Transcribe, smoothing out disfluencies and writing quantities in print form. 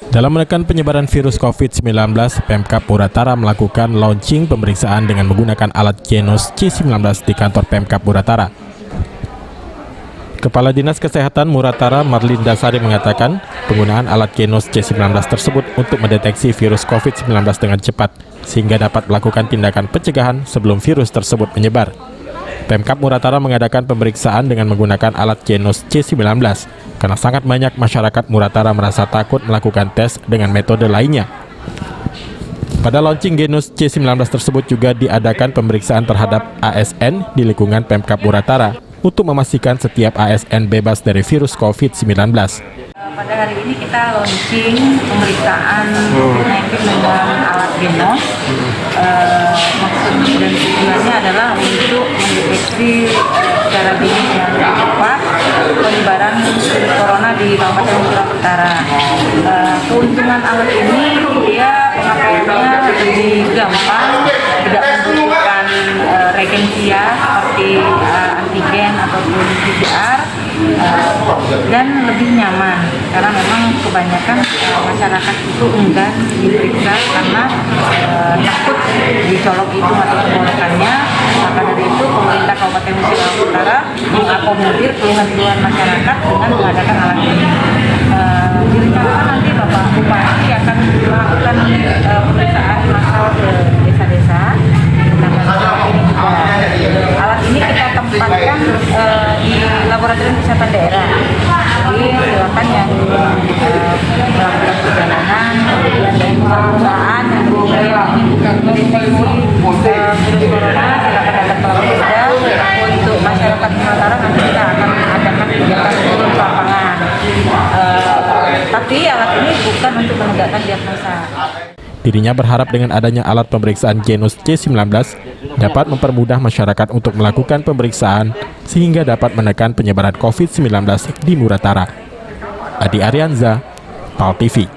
Dalam menekan penyebaran virus COVID-19, Pemkab Muratara melakukan launching pemeriksaan dengan menggunakan alat Genos C19 di kantor Pemkab Muratara. Kepala Dinas Kesehatan Muratara Marlinda Sari mengatakan penggunaan alat Genos C19 tersebut untuk mendeteksi virus COVID-19 dengan cepat, sehingga dapat melakukan tindakan pencegahan sebelum virus tersebut menyebar. Pemkab Muratara mengadakan pemeriksaan dengan menggunakan alat Genos C19 karena sangat banyak masyarakat Muratara merasa takut melakukan tes dengan metode lainnya. Pada launching Genos C19 tersebut juga diadakan pemeriksaan terhadap ASN di lingkungan Pemkab Muratara untuk memastikan setiap ASN bebas dari virus COVID-19. Pada hari ini kita launching pemeriksaan COVID-19 dengan alat Genos. Maksud dan tujuannya adalah untuk mendeteksi secara dini dan cepat penyebaran virus corona di Kabupaten Muratara. Keuntungan alat ini dia pengapaannya lebih gampang, tidak membutuhkan reagensia seperti antigen ataupun PCR, dan lebih nyaman karena memang kebanyakan masyarakat itu enggan diperiksa karena takut dicolok hidung atau tenggorokannya. Maka dari itu pemerintah Kabupaten Muratara mengakomodir keluhan-keluhan masyarakat dengan mengadakan alat ini. Direncanakan nanti Bapak Bupati akan melakukan pemeriksaan massal ke desa-desa. Alat ini kita tempatkan di Laboratorium Kesehatan Daerah. Jadi silakan yang melakukan perjalanan, kemudian dari perusahaan yang mendeteksi virus corona, silakan datang ke Labora. Untuk masyarakat Muratara nanti kita akan adakan kegiatan turun ke lapangan. Tapi alat ini bukan untuk menegakkan diagnosa. Dirinya berharap dengan adanya alat pemeriksaan Genos C19 dapat mempermudah masyarakat untuk melakukan pemeriksaan sehingga dapat menekan penyebaran COVID-19 di Muratara. Adi Arianza, PAL TV.